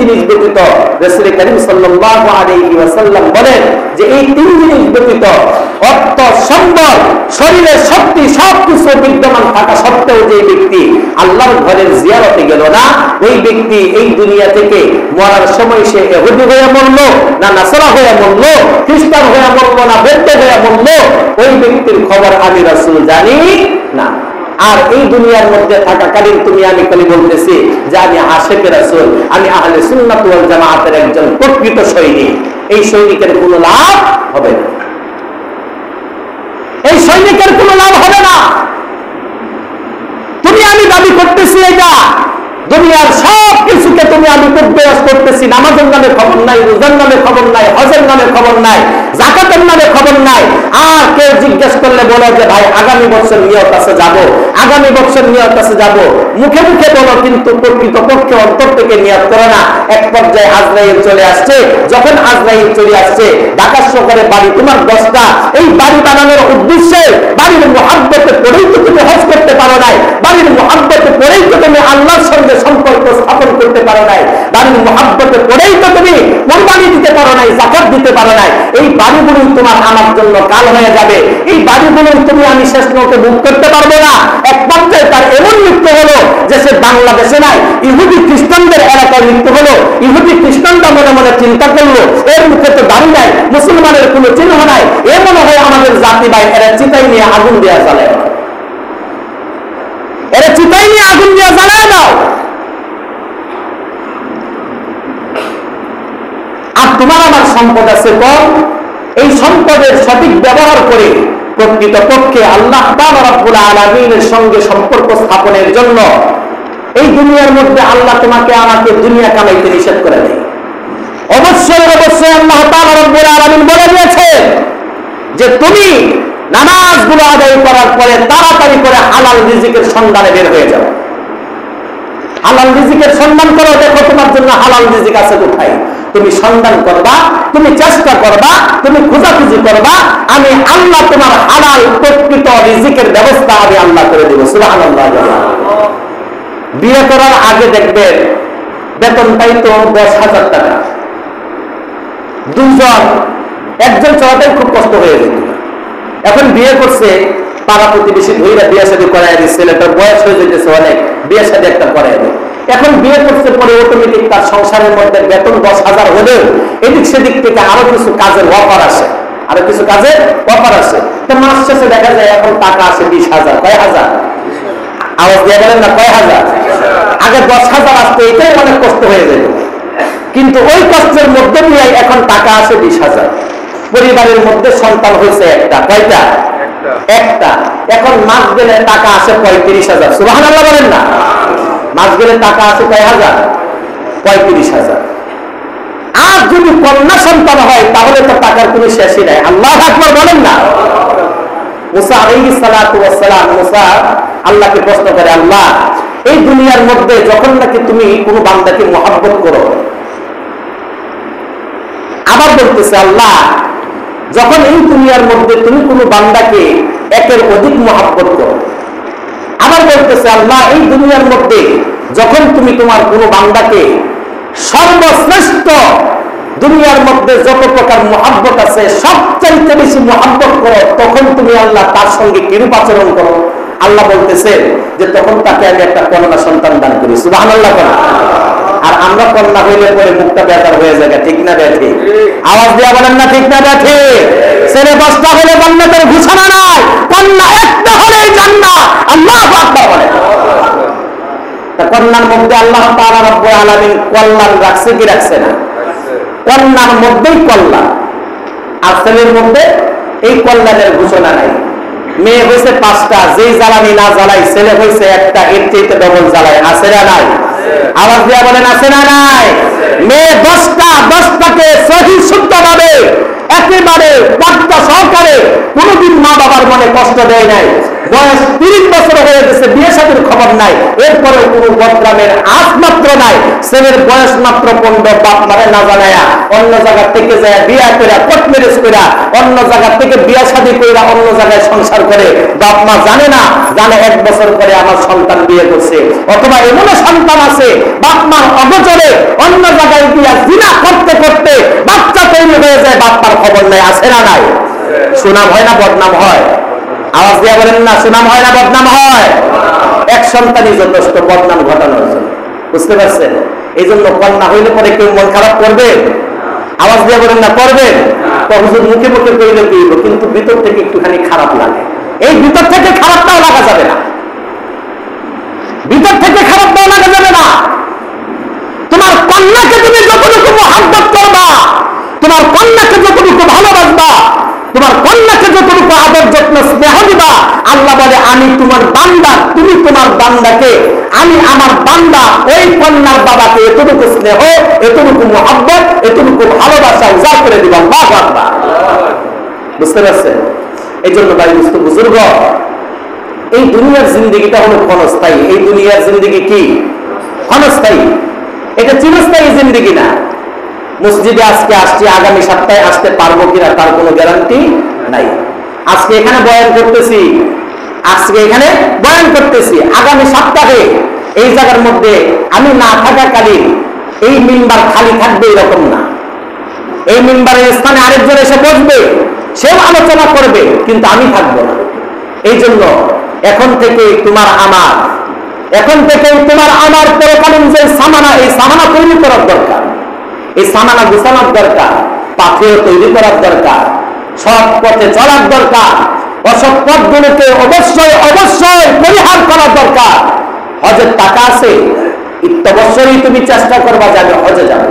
জিনিস ব্যতীত রাসূল করিম সাল্লাল্লাহু আলাইহি ওয়াসাল্লাম বলেন যে এই তিন জিনিস ব্যতীত অর্থ, সম্পদ, শরীরের শক্তি সবকিছু বিদ্যমান থাকা সত্ত্বেও যে ব্যক্তি আল্লাহর ঘরের জিয়ারতে গেল না, ওই ব্যক্তি এই দুনিয়া থেকে মরার সময় সে ইহুদি হয়ে মরল না নাসারা হয়ে মরল, খ্রিস্টান হয়ে মরল না বৌদ্ধ হয়ে মরল, ওই ব্যক্তির খবর আমি রাসূল জানি না। আর এই দুনিয়ার মধ্যে থাকাকালীন তুমি আমি খালি বলতেছি যে আমি আশিকে রাসূল, আমি আহলে সুন্নাত ওয়াল জামাতের একজন প্রকৃত সৈনিক। এই সৈনিকের কোনো লাভ হবে না, এই সৈনিকের কোনো লাভ হবে না। তুমি আমি দাবি করতেছি এটা দুনিয়ার সব কিছুকে তুমি আমি প্রয়াস করতেছি, নামাজের নামে খবর নাই, রোজার নামে খবর নাই, হজের নামে খবর নাই, যাকাতের নামে খবর নাই। আর কেউ জিজ্ঞেস করলে বলো যে ভাই আগামী বছর নিয়ত আছে যাব, আগামী বছর নিয়ত আছে যাব, মুখে মুখে বলো কিন্তু প্রকৃতপক্ষে অন্তর থেকে নিয়ত করো না। এক পর্যায়ে আজরাইল চলে আসছে, যখন আজরাইল চলে আসছে ঢাকা শহরে বাড়ি তোমার 10টা, এই বাড়ি বানানোর উদ্দেশ্যে বাড়ির মুহাব্বতে পড়েই তো তুমি হজ করতে পারো নাই, বাড়ির মুহাব্বতে পড়েই তো তুমি আল্লাহর সঙ্গে সম্পর্ক স্থাপন করতে পারো নাই, বাড়ির মুহাব্বতে পড়েই তো তুমি কুরবানি দিতে পারো নাই, যাকাত দিতে পারো নাই। এই বাড়িগুলোই তোমার আমার জন্য কাল হয়ে যাবে, এই বাড়িগুলোই তুমি আমি শেষ মুহূর্তে মুখ করতে পারবো না। এক পর্যায়ে তার এমন মৃত্যু হলো যে সে বাংলাদেশে নাই, ইহুদি খ্রিস্টানদের এলাকায় মৃত্যু হলো। ইহুদি খ্রিস্টানরা মনে মনে চিন্তা করলো এর মুখে তো দাড়ি নাই, মুসলমানের কোনো চিহ্ন নাই, এ মনে হয় আমাদের জাতি ভাই, এরা চিতাই নিয়ে আগুন দেওয়া জ্বালায়, এরা চিতাই নিয়ে আগুন দেওয়া জ্বালায় দাও। আর তোমার আমার সম্পদ আছে কম, এই সম্পদের সঠিক ব্যবহার করে প্রকৃতপক্ষে আল্লাহ তাআলা রাব্বুল আলামিনের সঙ্গে সম্পর্ক স্থাপনের জন্য এই দুনিয়ার মধ্যে আল্লাহ তোমাকে আমাকে দুনিয়া কামাইতে নিষেধ করে দেয়। অবশ্যই অবশ্যই আল্লাহ তাআলা রাব্বুল আলামিন বলে দিয়েছেন যে তুমি নামাজগুলো আদায় করার পরে তাড়াতাড়ি করে হালাল রিজিকের সন্ধানে বের হয়ে যাও, হালাল রিজিকের সন্ধান করো। দেখো তোমার জন্য হালাল রিজিক আছে কোথায়, তুমি সন্ধান করবা, তুমি চেষ্টা করবা, তুমি খোঁজাখুঁজি করবা, আমি আল্লাহ তোমার হালাল প্রকৃত রিজিকের ব্যবস্থা আমি আল্লাহ করে দেব। সুবহানাল্লাহ। বিয়ে করার আগে দেখবেন বেতন পাইতো 10,000 টাকা, দুজন একজন চলাতেই খুব কষ্ট হয়ে যেত। এখন বিয়ে করছে, পাড়া প্রতিবেশী ধৈরা বিয়ে শাদী করাই দিচ্ছে, ছেলেটার বয়স হয়ে যেতেছে অনেক, বিয়ে শাদী একটা করাই দেয়। এখন বিয়ে করতে পরে অটোমেটিক তার সংসারের মধ্যে বেতন 10,000 হলেও এদিক সেদিক থেকে আরো কিছু কাজের অফার আসে, আরো কিছু কাজের অফার আসে। তো মাস শেষে দেখা যায় এখন টাকা আসে 20,000, কয় হাজার, আওয়াজ দিয়ে বলেন না কয় হাজার। আগে 10,000 আসতে এটাই অনেক কষ্ট হয়ে যেত, কিন্তু ওই কষ্টের মধ্যে দিয়ে এখন টাকা আসে 20,000। পরিবারের মধ্যে সন্তান হয়েছে একটা, কয়টা, একটা। এখন মাস গেলে টাকা আসে 35,000। সুবহানাল্লাহ বলেন না। মাস গেলে টাকা আসে কয় হাজার, 35,000। আর যদি কন্যা সন্তান হয় তাহলে তো টাকার কোনো শেষই নাই। আল্লাহু আকবার বলেন না। মুসা আলাইহিস সালাতু ওয়াস সালাম, মুসা আল্লাহকে প্রশ্ন করে, আল্লাহ এই দুনিয়ার মধ্যে যখন নাকি তুমি কোনো বান্দাকে মহব্বত করো, আবার বলতেছে আল্লাহ যখন এই দুনিয়ার মধ্যে তুমি কোনো বান্দাকে একের অধিক মহব্বত করো, আবার বলতেছে আল্লাহ এই দুনিয়ার মধ্যে যখন তুমি তোমার কোনো বান্দাকে সর্বশ্রেষ্ঠ দুনিয়ার মধ্যে যত প্রকার মহব্বত আছে সবচাইতে বেশি মহব্বত করো, তখন তুমি আল্লাহ তার সঙ্গে কিরূপ আচরণ করো? আল্লাহ বলতেছে যে তখন তাকে আমি একটা কন্যা সন্তান দান করি। সুবহানাল্লাহ। আর আমরা কন্যা হইলে পরে মুখটা বেকার হয়ে যায়, ঠিক না ব্যাঠি? আওয়াজ দিয়া বলেন না ঠিক না ব্যাঠি? ছেলে 10টা হলে জান্নাতের ঘোষণা নাই, কন্যা একটা হলেই জান্নাত। আল্লাহু আকবার বলেন। তা কন্যার মধ্যে আল্লাহ তাআলা রব্বুল আলামিন কল্যাণ রাখছে কি রাখছে না? কন্যার মধ্যেই কল্যাণ, আর ছেলের মধ্যে এই কল্যাণের ঘোষণা নাই। মেয়ে হয়েছে 5টা, যেই জ্বালানি না জ্বালাই, ছেলে হয়েছে একটা, এর চাইতে ডবল জ্বালায়, আছে না নাই? আওয়াজ দিয়া বলেন আছে না নাই? মেয়ে 10টা, 10টাকে সহি শুদ্ধ ভাবে একেবারে বার্তা সহকারে কোনদিন মা বাবার মনে কষ্ট দেয় নাই। বয়স 30 বছর হয়ে গেছে, বিয়ে শাদীর খবর নাই, এরপরে কোনো বদনামের আজ মাত্র নাই। ছেলের বয়স মাত্র 15, বাপ মারে না জানায়া অন্য জায়গা থেকে যায় বিয়া করে, কোর্ট ম্যারেজ করে, অন্য জায়গা থেকে বিয়া শাদী করে অন্য জায়গায় সংসার করে, বাপ মা জানে না, জানে 1 বছর পরে আমার সন্তান বিয়ে করছে। অথবা এমনও সন্তান আছে বাপ মার অগোচরে অন্য জায়গায় খবর নাই, আছে না নাই? সুনাম হয় না বদনাম হয়? আওয়াজ দিয়ে বলেন না, সুনাম হয় না বদনাম হয়? এক সন্তানই যথেষ্ট বদনাম ঘটানোর জন্য, বুঝতে পারছেন? এই জন্য কন্যা হইলে পরে কেউ মন খারাপ করবে? আওয়াজ দিয়ে বলেন না, করবেন? তো হুজুর মুখে মুখে কইলে কি হইল, কিন্তু ভিতর থেকে একটুখানি খারাপ লাগে। এই ভিতর থেকে খারাপটাও লাগা যাবে না, ভিতর থেকে খারাপটাও লাগা যাবে না। তোমার কন্যাকে তুমি যতটুকু মহব্বত করবা, তোমার কন্যাকে যতটুকু ভালোবাসবা, তোমার কন্যাকে যতটুকু আদর যত্ন স্নেহ দিবা, আল্লাহ বলে আমি তোমার বান্দা, তুমি তোমার বান্দাকে, আমি আমার বান্দা ওই কন্যার বাবাকে এতটুকু স্নেহ, এতটুকু মহব্বত, এতটুকু ভালোবাসা উজাড় করে দিবা। আল্লাহু আকবার। বুঝতে পারছেন? এই জন্য ভাই বুজুর্গ, এই দুনিয়ার জিন্দেগিটা হলো ক্ষণস্থায়ী। এই দুনিয়ার জিন্দেগি কি ক্ষণস্থায়ী? এটা চিরস্থায়ী জিন্দেগি না। মসজিদে আজকে আসছি, আগামী সপ্তাহে আসতে পারবো কিনা তার কোনো গ্যারান্টি নাই। আজকে এখানে বয়ান করতেছি, আগামী সপ্তাহে এই জায়গার মধ্যে আমি না থাকাকালীন এই মিম্বার খালি থাকবে এরকম না। এই মিম্বারের স্থানে আরেকজন এসে বসবে, সেও আলোচনা করবে, কিন্তু আমি থাকবো না। এই জন্য এখন থেকে তোমার আমার পরকালীন যে সামানা, এই সামানা তৈরি করার দরকার, এই সামানা গুছানোর দরকার, পাথেও তৈরি করার দরকার, সৎ পথে চলার দরকার, অসৎ পথগুলোকে অবশ্যই পরিহার করার দরকার। হজের টাকা আছে, ইত্যবৎসরই তুমি চেষ্টা করবা যে আমি হজে যাবো,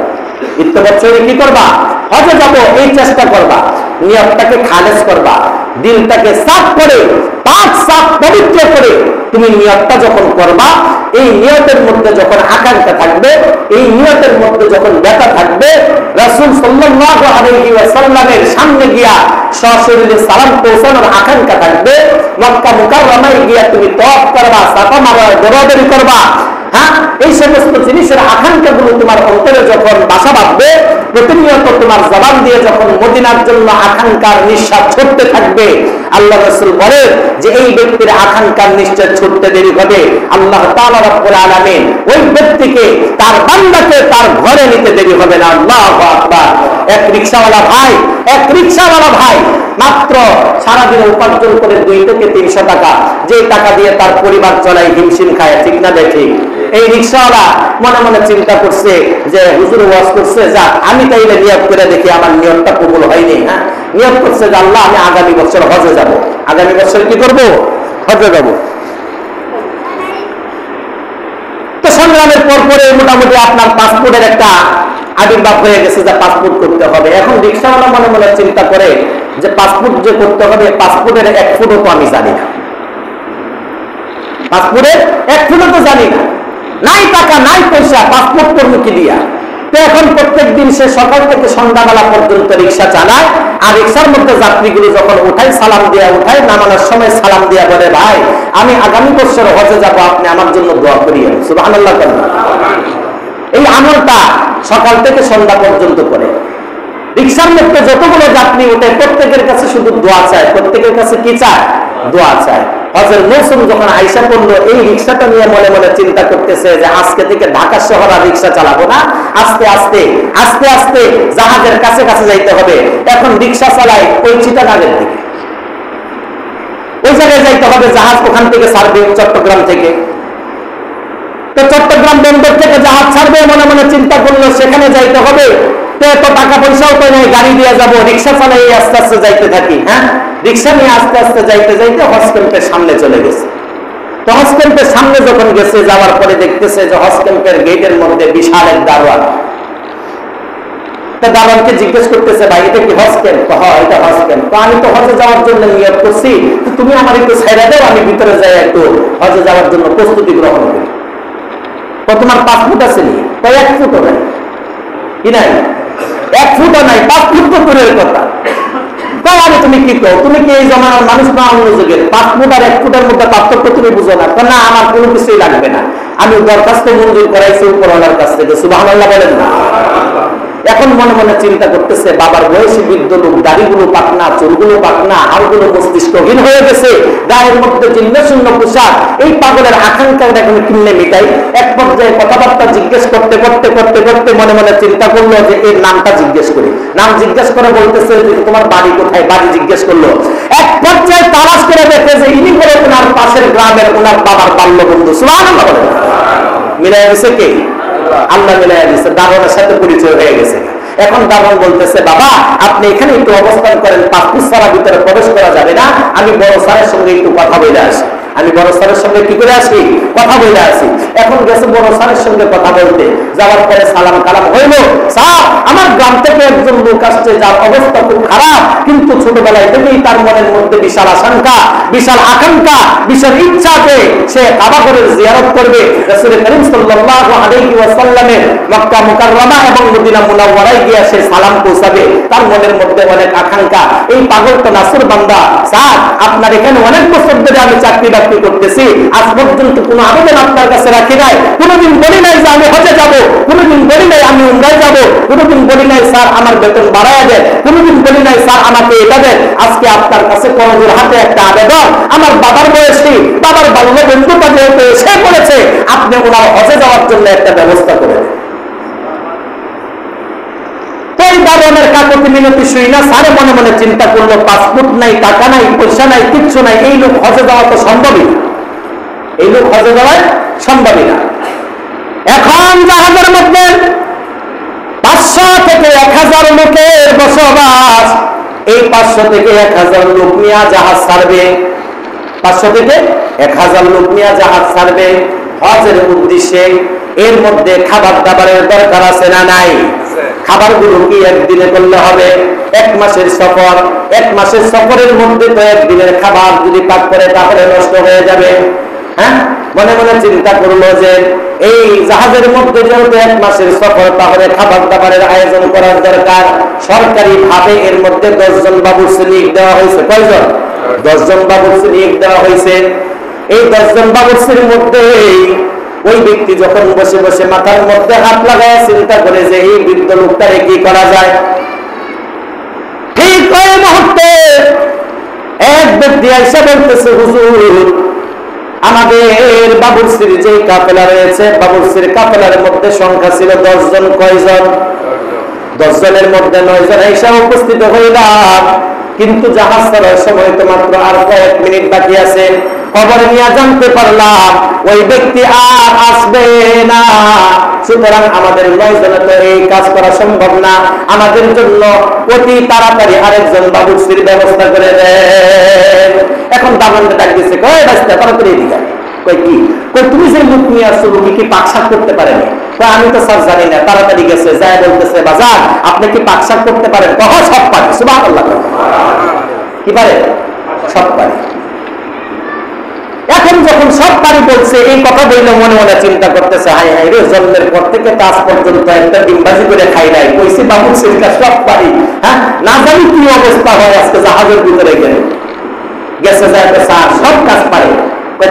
ইত্যবৎসরই কি করবা? হজে যাবো, এই চেষ্টা করবা। নিয়তটাকে খালেজ করবা, দিলটাকে সাফ করে, পাক সাফ পবিত্র করে তুমি নিয়তটা যখন করবা, এই নিয়তের মধ্যে যখন আকাঙ্ক্ষা থাকবে, এই নিয়তের মধ্যে যখন ব্যথা থাকবে, রাসূল সাল্লাল্লাহু আলাইহি ওয়াসাল্লামের সামনে গিয়া সশরীরে সালাম পৌঁছানোর আকাঙ্ক্ষা থাকবে, মক্কা মুকাররমায় গিয়া তুমি তওয়াফ করবা, সাফা মারওয়া দৌড়াদৌড়ি করবা, হ্যাঁ, এই সমস্ত জিনিসের আকাঙ্ক্ষাগুলো তোমার অন্তরে যখন বাসা বাঁধবে, প্রতিনিয়ত তোমার জবান দিয়ে যখন মদিনার জন্য আকাঙ্ক্ষার নিঃশ্বাস ছুটতে থাকবে, আল্লাহ রাসূল বলেন যে এই ব্যক্তির আকাঙ্ক্ষার নিঃশ্বাস ছুটতে দেরি হবে, আল্লাহ তাআলা রব্বুল আলামিন ওই ব্যক্তিকে, তার বান্দাকে তার ঘরে নিতে দেরি হবে না। আল্লাহু আকবার। এক রিকশাওয়ালা ভাই মাত্র সারাদিনে উপার্জন করে 2 থেকে 300 টাকা, যে টাকা দিয়ে তার পরিবার চলাই হিমশিম খায়, ঠিক না দেখি? এই রিকশাওয়ালা মনে মনে চিন্তা করছে যে হুজুর ওয়াজ করছে, যা আমি তাইলে নিয়ত করে দেখি, আমার নিয়তটা কবুল হয়নি। হ্যাঁ, নিয়ত করছে যে আল্লাহ আমি আগামী বছর হজে যাব, আগামী বছর কি করব? হজে যাব। তো সংগ্রামের পরে মোটামুটি আপনার পাসপোর্টের একটা আবির্ভাব হয়ে গেছে, যে পাসপোর্ট করতে হবে। এখন রিকশাওয়ালা মনে মনে চিন্তা করে যে পাসপোর্ট যে করতে হবে, পাসপোর্টের 1 ফুটও তো আমি জানি না, পাসপোর্টের 1 ফুটও তো জানি না, নাই টাকা নাই পয়সা, পাসপোর্ট করবো কি দিয়া? তো এখন প্রত্যেক দিন সে সকাল থেকে সন্ধ্যাবেলা পর্যন্ত রিকশা চালায়, আর রিকশার মধ্যে যাত্রীগুলো যখন উঠায়, সালাম দিয়া উঠায়, নামানোর সময় সালাম দিয়া বলে, ভাই আমি আগামী বছর হজে যাব, আপনি আমার জন্য দোয়া করিয়েন। সুবহানাল্লাহ। এই আমলটা সকাল থেকে সন্ধ্যা পর্যন্ত করে। রিকশার মধ্যে যতগুলো যাত্রী ওঠে, প্রত্যেকের কাছে শুধু দোয়া চায়। প্রত্যেকের কাছে কি চায়? দোয়া চায়। হজের মৌসুম যখন আইসা পড়লো, এই রিকশাটা নিয়ে মনে মনে চিন্তা করতেছে যে আজকে থেকে ঢাকা শহর আর রিকশা চালাবো না, আস্তে আস্তে জাহাজের কাছে যাইতে হবে। এখন রিকশা চালায় ওই চিটাগাঙের দিকে, ওই জায়গায় যাইতে হবে, জাহাজ ওখান থেকে ছাড়বে চট্টগ্রাম থেকে। তো চট্টগ্রাম বন্দর থেকে জাহাজ ছাড়বে, মনে মনে চিন্তা করলো সেখানে যাইতে হবে। তো এত টাকা পয়সাও তো নেই, গাড়ি দিয়ে যাবো, রিক্সা চালাই আস্তে আস্তে যাইতে থাকি। হ্যাঁ, রিক্সা নিয়ে আস্তে আস্তে যাইতে হজ ক্যাম্পের সামনে চলে গেছে। তো হজ ক্যাম্পের সামনে যখন গেছে, যাওয়ার পরে দেখতেছে যে হজ ক্যাম্পের গেটের মধ্যে বিশাল এক দারোয়ান। তো দারোয়ানকে জিজ্ঞেস করতেছে, ভাই এটা কি হজ ক্যাম্প? হ্যাঁ, এটা হজ ক্যাম্প। তো আমি তো হজে যাওয়ার জন্য নিয়ত করছি, তো তুমি আমার একটু ছাইড়া দাও, আমি ভিতরে যাই একটু হজে যাওয়ার জন্য প্রস্তুতি গ্রহণ করি। তো তোমার পাসপোর্ট আছে নি? তো 1 ফুটও নাই। কি নাই? 1 ফুটও নাই, পাসপোর্ট তো দূরের কথা। আরে তুমি কি কও? তুমি কি এই জমানার মানুষ না অন্য যুগের? পাসপোর্ট আর 1 ফুটের মধ্যে পার্থক্য তুমি বুঝো না? না, আমার কোনো কিছুই লাগবে না, আমি দরখাস্ত মঞ্জুর করাইছি উপরওয়ালার কাছ থেকে। সুবহানাল্লাহ বলেন না? এখন মনে মনে চিন্তা করতেছে, বাবার বয়সী বৃদ্ধ লোক, দাড়িগুলো পাকনা, চুলগুলো পাকনা, হাড়গুলো মস্তিষ্কহীন হয়ে গেছে, গায়ের মধ্যে চিহ্ন শূন্য পোশাক, এই পাগলের আকাঙ্ক্ষাটা এখন কিনলে মিটাই। এক পর্যায়ে কথাবার্তা জিজ্ঞেস করতে করতে করতে করতে মনে মনে চিন্তা করলো যে এর নামটা জিজ্ঞেস করি। নাম জিজ্ঞেস করে বলতেছে যে তোমার বাড়ি কোথায়, বাড়ি জিজ্ঞেস করলো। এক পর্যায়ে তালাশ করে দেখে যে ইনি করে ওনার পাশের গ্রামের ওনার বাবার বাল্য বন্ধু। সুবহানাল্লাহ। মিলাই দিছে কে? আল্লাহ মিলাই দিছে। দারোয়ানের সাথে পরিচয় হয়ে গেছে। এখন দারোয়ান বলতেছে, বাবা আপনি এখানে একটু অবস্থান করেন, পাসপোর্ট ছাড়া ভিতরে প্রবেশ করা যাবে না, আমি বড় স্যারের সঙ্গে একটু কথা বলে আসি। আমি বড় স্যারের সঙ্গে কি করে আসি? কথা বলে আসি। এখন গেছে বড় স্যারের সঙ্গে কথা বলতে, যাওয়ার পরে সালাম কালাম হইল। স্যার, আমার গ্রাম থেকে একজন লোক আসছে যার অবস্থা খুব খারাপ, কিন্তু ছোটবেলায় থেকেই তার মনের মধ্যে বিশাল আশঙ্কা, বিশাল আকাঙ্ক্ষা, বিশাল ইচ্ছাকে সে কাবা ঘরের জিয়ারত করবে। রাসূল করিম সাল্লাল্লাহু আলাইহি ওয়াসাল্লামের মক্কা মুকাররমা এবং মদিনা মুনাওয়ারায় গিয়ে সে সালাম পৌঁছাবে। তার মনের মধ্যে অনেক আকাঙ্ক্ষা। এই পাগল তো নাসুর বান্দা। স্যার, আপনার এখানে অনেক বছর ধরে আমি চাকরি বাকরি করতেছি, আজ পর্যন্ত কোনো আবেদন আপনার কাছে রাখি নাই, কোনোদিন বলি নাই যে আমি হজে যাব, কোনোদিন বলি নাই আমি উমরায় যাব, কোনোদিন বলি নাই স্যার আমার বেতন বাড়ায়া দেন, কোনোদিন বলি নাই স্যার আমাকে এটা দেন। আজকে আপনার কাছে করজোর হাতে একটা আবেদন, আমার বাবার বয়সী, বাবার বাল্য বন্ধুটা যেহেতু এসে পড়েছে, আপনি ওনার হজে যাওয়ার জন্য একটা ব্যবস্থা করে দেন। দারোয়ানের কাকুতি মিনতি শুই না, স্যারে মনে মনে চিন্তা করলো, পাসপোর্ট নাই, টাকা নাই, পয়সা নাই, কিচ্ছু নাই, এই লোক হজে যাওয়া তো সম্ভবই না, এই লোক হজে যাওয়া সম্ভবই না। এখন জাহাজের মধ্যে 500 থেকে 1000 লোকের বসবাস। এই 500 থেকে 1000 লোক নিয়ে জাহাজ ছাড়বে, 500 থেকে 1000 লোক নিয়ে জাহাজ ছাড়বে হজের উদ্দেশ্যে। এর মধ্যে খাবার দাবারের দরকার আছে না নাই? খাবারগুলো কি একদিনে করলে হবে? 1 মাসের সফর, 1 মাসের সফরের মধ্যে তো একদিনের খাবার যদি পাক করে তাহলে নষ্ট হয়ে যাবে। হ্যাঁ, মনে মনে চিন্তা করলো যে এই জাহাজের মধ্যে যেহেতু 1 মাসের সফর, তাহলে খাবার দাবারের আয়োজন করার দরকার। সরকারি ভাবে এর মধ্যে 10 জন বাবুর্চি নিয়োগ দেওয়া হয়েছে। কয়জন? 10 জন বাবুর্চি নিয়োগ দেওয়া হয়েছে। এই 10 জন বাবুর্চির মধ্যে ওই ব্যক্তি যখন বসে বসে মাথার মধ্যে হাত লাগায় চিন্তা করে যে এই বৃদ্ধ লোকটারে কি করা যায়, ঠিক ওই মুহূর্তে এক ব্যক্তি এসে বলতেছে, হুজুর আমাদের বাবুর্চির যে কাফেলা রয়েছে, বাবুর্চির কাফেলার মধ্যে সংখ্যা ছিল 10 জন। কয়জন? 10 জনের মধ্যে 9 জন এসে উপস্থিত হইলাম, কিন্তু জাহাজ ছাড়ার সময় তো মাত্র আর কয়েক মিনিট বাকি আছে। খবর নিয়ে জানতে পারলাম ওই ব্যক্তি আর আসবে না, সুতরাং আমাদের 9 জনের তো এই কাজ করা সম্ভব না, আমাদের জন্য অতি তাড়াতাড়ি আরেকজন বাবুর্চির ব্যবস্থা করে দেন। এখন দামনটা ডাক দিচ্ছে, কয় বাস্তা তাড়াতাড়ি এদিকে। কই কি? কই তুমি যে লোক নিয়ে আসছো, লোক কি পাকশাক করতে পারেনি? কই আমি তো স্যার জানি না। তাড়াতাড়ি গেছে, যায় বলতেছে, বাজার আপনি কি পাকশাক করতে পারেন? কহ সব পারে। সুবহানাল্লাহ। কি পারে? সব পারে। এখন যখন সব পারি বলছে, এই কথা বললে মনে মনে চিন্তা করতেছে, হাই হাই রে, জন্মের পর থেকে আজ পর্যন্ত একটা ডিমবাজি করে খাই নাই, কইছি বাবুর্চির কাজ সব পারি। হ্যাঁ, না জানি কি অবস্থা হয় আজকে জাহাজের ভিতরে গেলে। গেছে যায় স্যার সব কাজ পারে।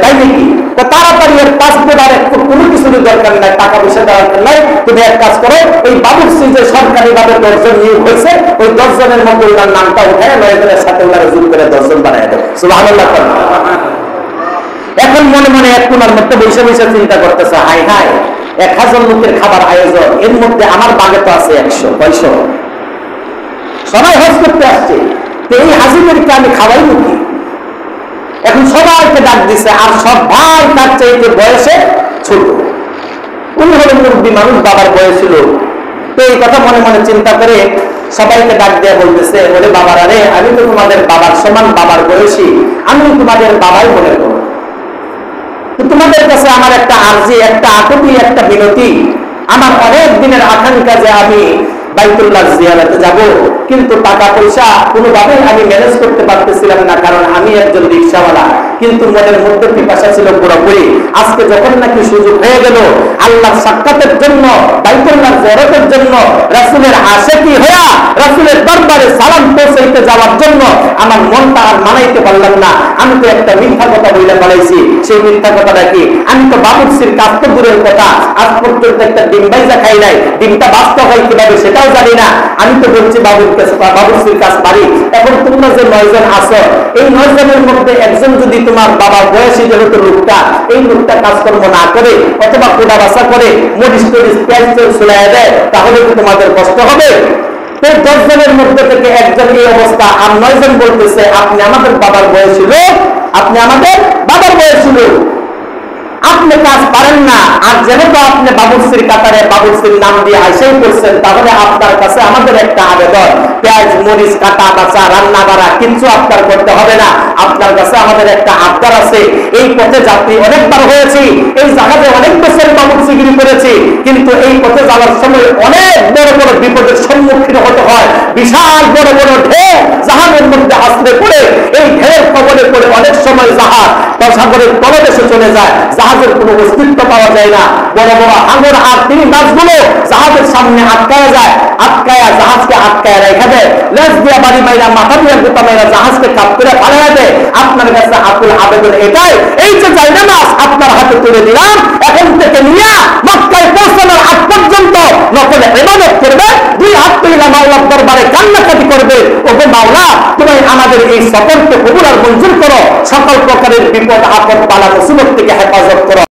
তাই নাকি? তাড়াতাড়ি এর পাসপোর্ট আর কোনো কিছুর দরকার নাই, টাকা পয়সা দরকার নাই, তুমি এক কাজ করো, ওই বাবুর্চি যে সরকারি ভাবে 10 জন নিয়োগ হয়েছে, ওই 10 জনের মধ্যে ওনার নামটা উঠায় 9 জনের সাথে ওনারা যোগ করে 10 জন বানায় দেয়। সুবহানাল্লাহ। এখন মনে মনে এক কোণার মধ্যে বসে বসে চিন্তা করতেছে, হাই হাই 1000 লোকের খাবার আয়োজন, এর মধ্যে আমার বাগে তো আছে 100। কয়শো? সবাই হজ করতে আসছে, তো এই হাজিদেরকে আমি খাওয়াই নাকি? এখন সবাইকে ডাক দিছে, আর সব ভাই তার চাইতে বয়সে ছোট। উনি হলেন মুরব্বী মানুষ, বাবার বয়স ছিল। তো এই কথা মনে মনে চিন্তা করে সবাইকে ডাক দিয়ে বলতেছে, বলে বাবারা রে, আমি তো তোমাদের বাবার সমান, বাবার বয়সী, আমি তোমাদের বাবাই মনে করো। তোমাদের কাছে আমার একটা আরজি, একটা আকুতি, একটা বিনতি, আমার অনেক দিনের আকাঙ্ক্ষা যে আমি বাইতুল্লাহ জিয়ারতে যাব, কিন্তু টাকা পয়সা কোনোভাবেই আমি ম্যানেজ করতে পারতেছিলাম না, কারণ আমি একজন রিকশাওয়ালা। কিন্তু মনের মধ্যে পিপাসা ছিল পুরোপুরি আজকে যখন নাকি সুযোগ হয়ে গেল আল্লাহর সাক্ষাতের জন্য, বাইতুল্লাহর জিয়ারতের জন্য, রাসূলের আশিকি হয়ে রাসূলের দরবারে সালাম পৌঁছাইতে যাওয়ার জন্য আমার মনটা আর মানাইতে পারলাম না। আমি তো একটা মিথ্যা কথা বলে ফেলাইছি। সেই মিথ্যা কথাটা কি? আমি তো বাবুর্চির কাজ তো দূরের কথা, আজ পর্যন্ত একটা ডিম ভাইজা খাই নাই, ডিমটা বাস্তব হয় কিভাবে সেটাও জানি না। আমি তো বলছি বাবুর্চির কাজ পারি। এখন তোমরা যে 9 জন আছো, এই 9 জনের মধ্যে একজন যদি তোমার বাবা বয়সী যেহেতু লোকটা, এই লোকটা কাজকর্ম না করে অথবা কোডা বাসা করে মরিচ টরিচ পেঁয়াজ তেল ছুলাইয়া দেয়, তাহলে কি তোমাদের কষ্ট হবে? 10 জনের মধ্যে থেকে একজন এই অবস্থা, আর 9 জন বলতেছে আপনি আমাদের বাবার বয়সী লোক, আপনি আমাদের বাবার বয়সী লোক, আপনি কাজ পারেন না। আর যেহেতু আপনি বাবুর্চির কাতারে বাবুর্চির নাম দিয়ে আইসাই করছেন, তাহলে আপনার কাছে আমাদের একটা আবেদন, পেঁয়াজ মরিচ কাটা বাছা রান্না বাড়া কিচ্ছু আপনার করতে হবে না। আপনার কাছে আমাদের একটা আবদার আছে। এই পথে যাত্রী অনেকবার হয়েছি, এই জায়গাতে অনেক বছর বাবুর্চিগিরি করেছি, কিন্তু এই পথে যাওয়ার সময় অনেক বড় বড় বিপদের সম্মুখীন হতে হয়। বিশাল বড় বড় ঢেউ জাহাজের মধ্যে আসলে পড়ে, এই ঢেউয়ের কবলে পড়ে অনেক সময় জাহাজ সাগরের তলদেশে চলে যায়, জাহাজের কোনো অস্তিত্ব পাওয়া যায় না। বড় বড় হাঙর আর তিনি মাছগুলো জাহাজের সামনে আটকায়া যায়, আটকায়া জাহাজকে আটকায়া রেখে দেয়, লেজ দিয়া বাড়ি মাইরা মাথা দিয়া গোটা মাইরা জাহাজকে কাপ করে পালাইয়া দেয়। আপনার কাছে আকুল আবেদন এটাই, এই যে জায়গা মাছ আপনার হাতে তুলে দিলাম, এখন থেকে নিয়ে মক্কায় পৌঁছানোর আগ পর্যন্ত নকলে ইবাদত করবে, 2 হাত তুলে মাওলার দরবারে কান্নাকাটি করবে, ওগো মাওলা তুমি আমাদের এই সফরকে কবুল আর মঞ্জুর করো, সকল প্রকারের বিপদ আপদ বালা মুসিবত থেকে হেফাজত করো।